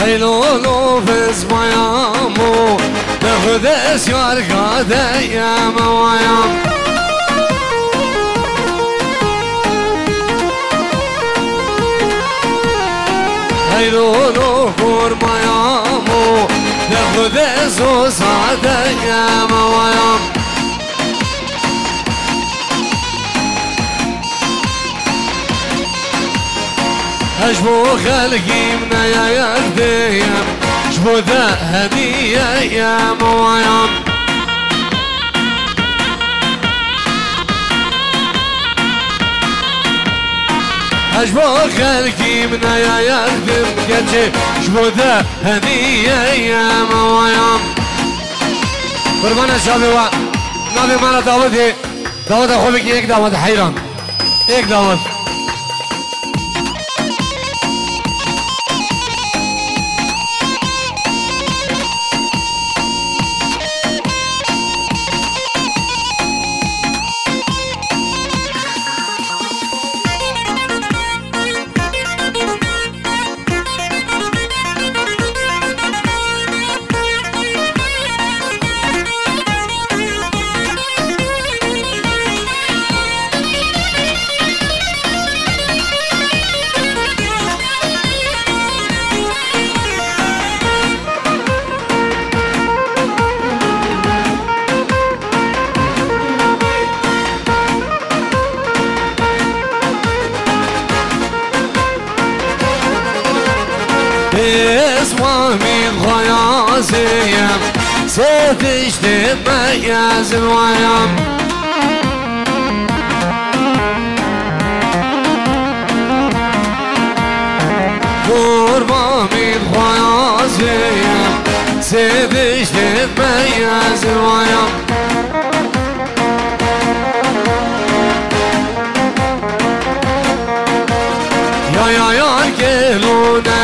هيلولو فز ميامو نخدس يارقاد ايام ويام هيلولو كور ميامو نخدس وصاد ايام ويام أجبو خلقي من يا يرديم أجبو ذا هدية يا مويام أجبو خلقي من يا يرديم أجبو ذا هدية يا مويام قربانا شابي و نابي مانا دعوتي دعوت أخوبك ايك دعوت حيران ايك دعوت اسمامي خيازيم ستشتي مياز الويام قربامي خيازيم ستشتي مياز الويام يا كيلونا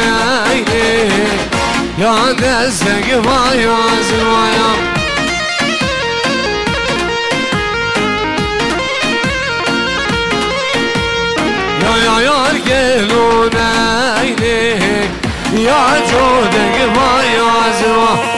يا نزق يا زوايا يا كيلونا يا جودك يا زوايا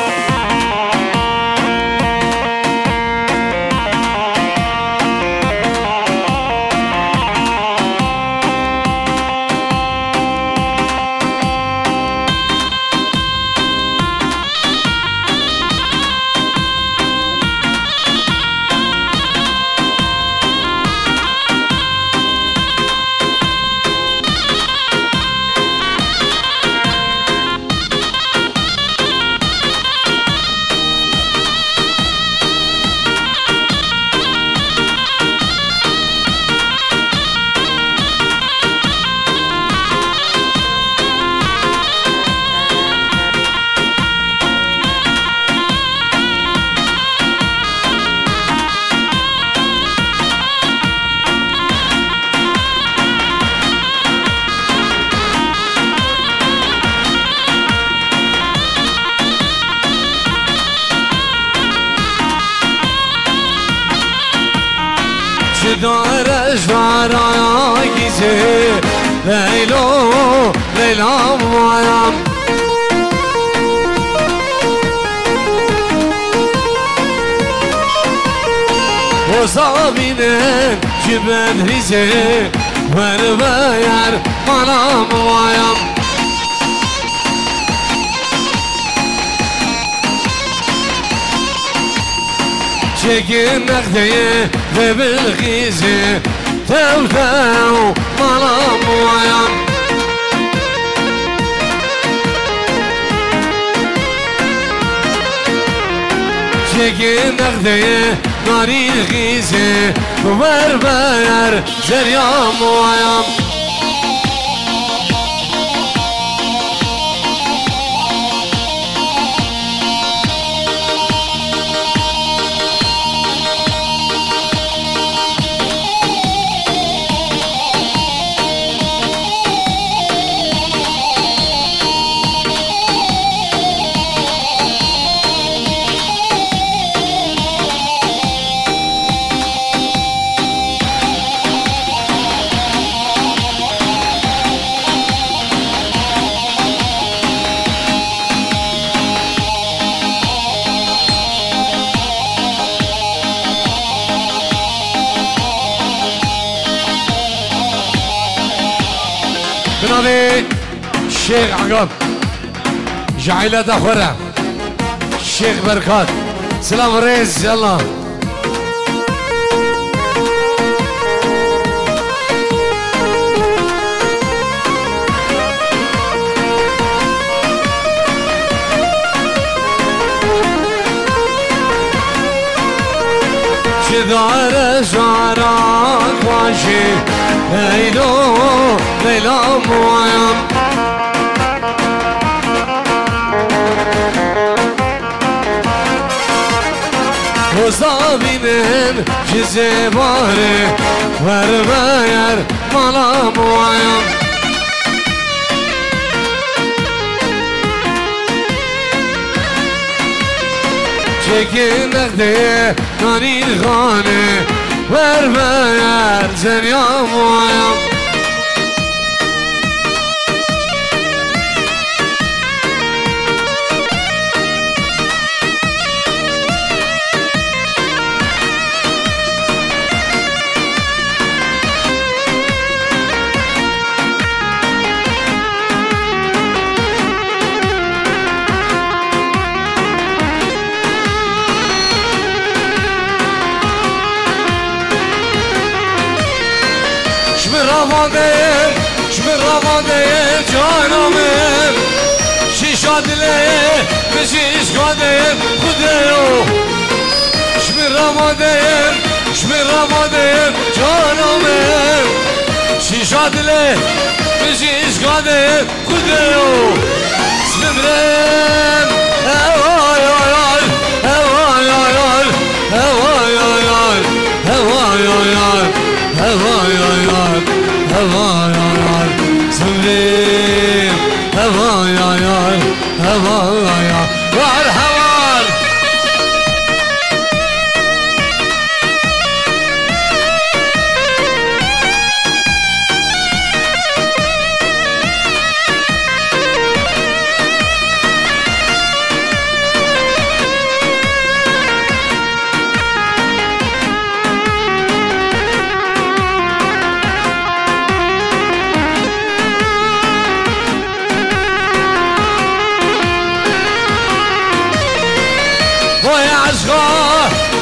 دار جوارا گیزه لیلو لیلا مویم و زابینن جبن ریزه ور بیار مانا مویم شكل نخديه بالغيزة تاو تاو ملام ويام شكل نخديه ناري الغيزة وبربير زريام ويام نبي الشيخ عقب جعيلة أخرى الشيخ بركات سلام الرئيس يلا شدار شعرك واشي ليلو ليلو مويم وصابينين جزي باري ورباير مالا مويم شكين نخدي ناني الخاني ورباير زنيا مويم شمر رمضان جانمم شیشا دله بشیش قادم خودیو شمر رمضان جانمم شیشا دله بشیش قادم خودیو سمرم هوای هوای هوای هوای هوای هوای هوای هوای هوايا سمري هوايا هوايا والهوار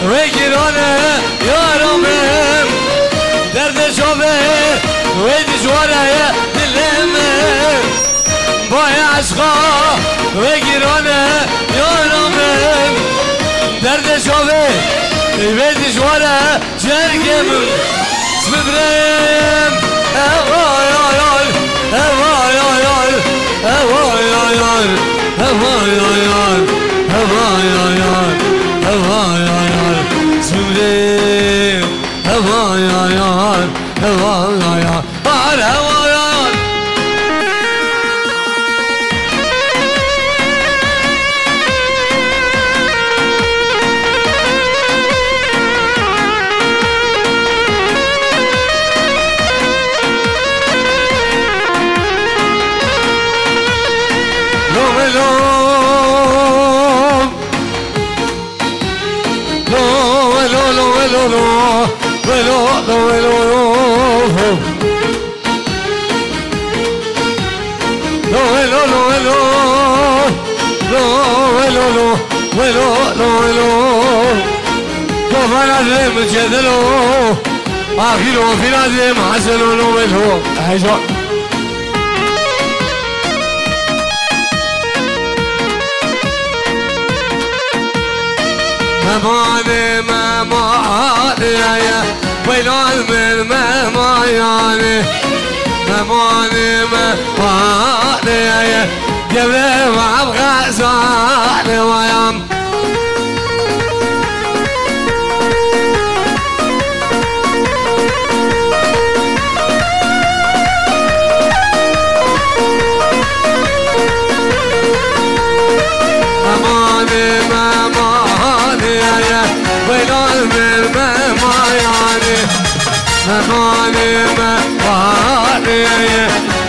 ويجرونه يارمم درد شوفه ويدجوره دلمم باي عشقا ويجرونه يارمم درد شوفه ويدجوره جرقم سمبرم هوايا هوايا هوايا هوايا هوايا هوايا سمري هوايا هوايا هوايا آخر وفي لازم حسن ولو حجر مماني مماني يا ويلان من مماني مماني مماني يا جبريل وابغى زاني ويام مماني مماني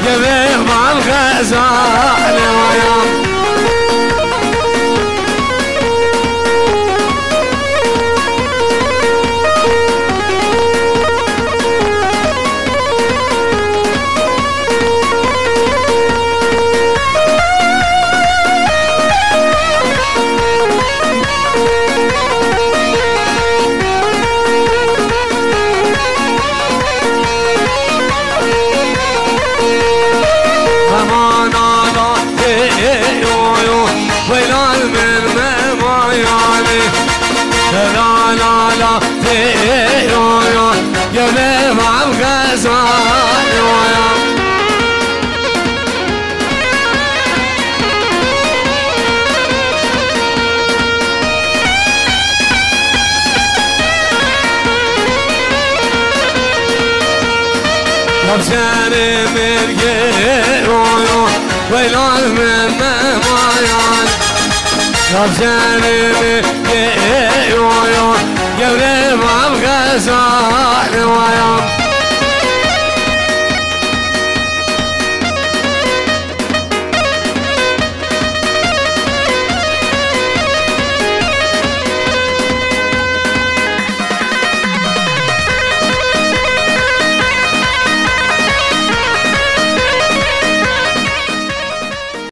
جبيل مع الغزال ويام ربشاني من قيويون ويلون من مايان ربشاني من قيويون قبل ما ابقى صاحي ويوم